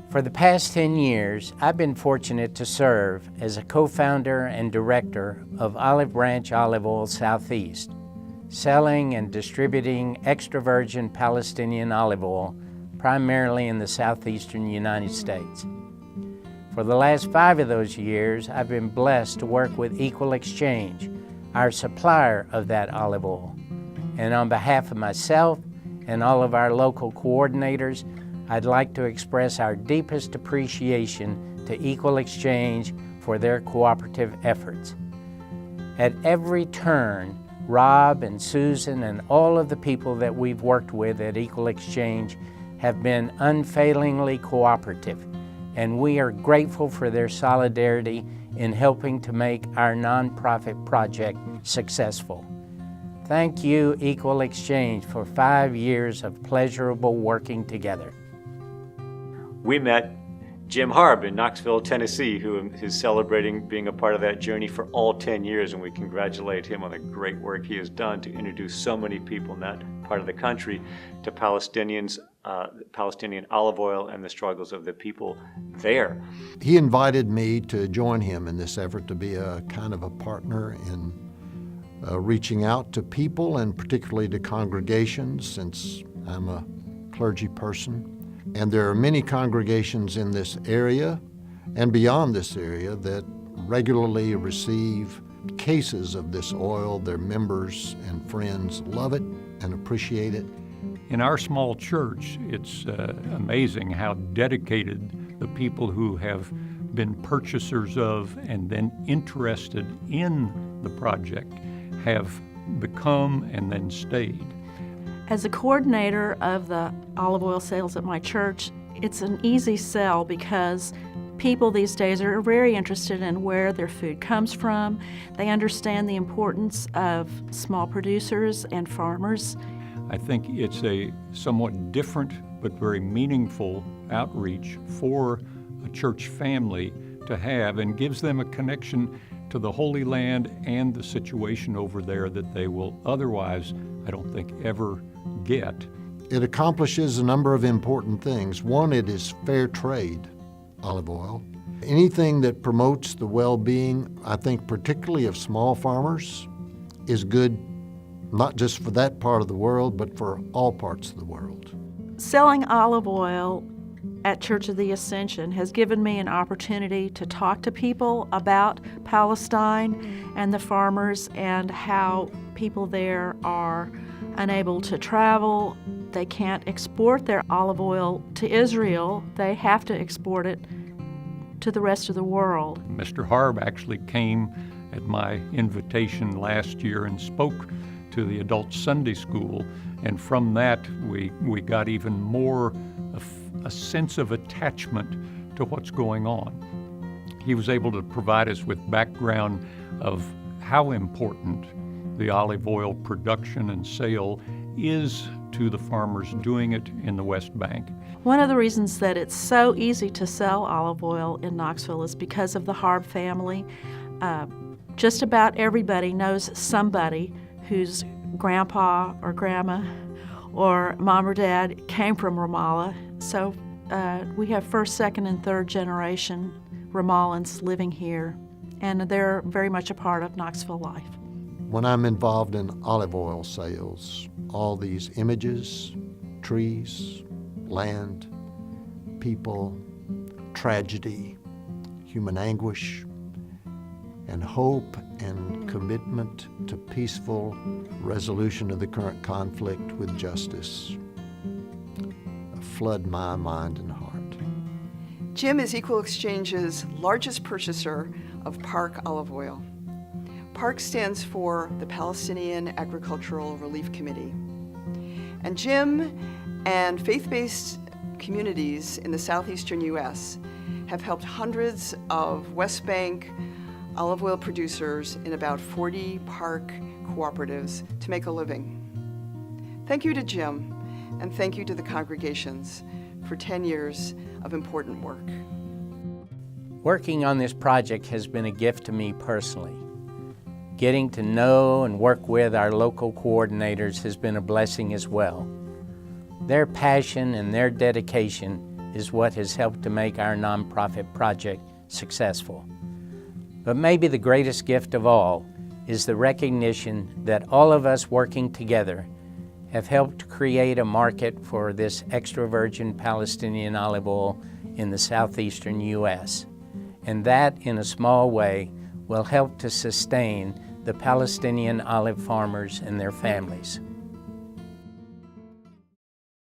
For the past 10 years, I've been fortunate to serve as a co-founder and director of Olive Branch Olive Oil Southeast, selling and distributing extra virgin Palestinian olive oil, primarily in the southeastern United States. For the last 5 of those years, I've been blessed to work with Equal Exchange, our supplier of that olive oil. And on behalf of myself and all of our local coordinators, I'd like to express our deepest appreciation to Equal Exchange for their cooperative efforts. At every turn, Rob and Susan and all of the people that we've worked with at Equal Exchange have been unfailingly cooperative, and we are grateful for their solidarity in helping to make our nonprofit project successful. Thank you, Equal Exchange, for 5 years of pleasurable working together. We met Jim HARB in Knoxville, Tennessee, who is celebrating being a part of that journey for all 10 years, and we congratulate him on the great work he has done to introduce so many people in that part of the country to Palestinians, Palestinian olive oil, and the struggles of the people there. He invited me to join him in this effort to be a kind of a partner in reaching out to people, and particularly to congregations, since I'm a clergy person. And there are many congregations in this area and beyond this area that regularly receive cases of this oil. Their members and friends love it and appreciate it. In our small church, it's amazing how dedicated the people who have been purchasers of and then interested in the project have become and then stayed. As a coordinator of the olive oil sales at my church, it's an easy sell because people these days are very interested in where their food comes from. They understand the importance of small producers and farmers. I think it's a somewhat different but very meaningful outreach for a church family to have, and gives them a connection to the Holy Land and the situation over there that they will otherwise, I don't think, ever get. It accomplishes a number of important things. One, it is fair trade olive oil. Anything that promotes the well-being, I think particularly of small farmers, is good not just for that part of the world, but for all parts of the world. Selling olive oil at Church of the Ascension has given me an opportunity to talk to people about Palestine and the farmers and how people there are unable to travel. They can't export their olive oil to Israel. They have to export it to the rest of the world. Mr. HARB actually came at my invitation last year and spoke to the adult Sunday school, and from that we got even more a sense of attachment to what's going on. He was able to provide us with background of how important the olive oil production and sale is to the farmers doing it in the West Bank. One of the reasons that it's so easy to sell olive oil in Knoxville is because of the HARB family. Just about everybody knows somebody whose grandpa or grandma or mom or dad came from Ramallah. So we have first, second, and third generation Ramallans living here, and they're very much a part of Knoxville life. When I'm involved in olive oil sales, all these images, trees, land, people, tragedy, human anguish, and hope and commitment to peaceful resolution of the current conflict with justice flood my mind and heart. Jim is Equal Exchange's largest purchaser of PARC olive oil. PARC stands for the Palestinian Agricultural Relief Committee. And Jim and faith-based communities in the southeastern U.S. have helped hundreds of West Bank olive oil producers in about 40 PARC cooperatives to make a living. Thank you to Jim, and thank you to the congregations for 10 years of important work. Working on this project has been a gift to me personally. Getting to know and work with our local coordinators has been a blessing as well. Their passion and their dedication is what has helped to make our nonprofit project successful. But maybe the greatest gift of all is the recognition that all of us working together have helped create a market for this extra virgin Palestinian olive oil in the southeastern U.S. And that, in a small way, will help to sustain the Palestinian olive farmers and their families.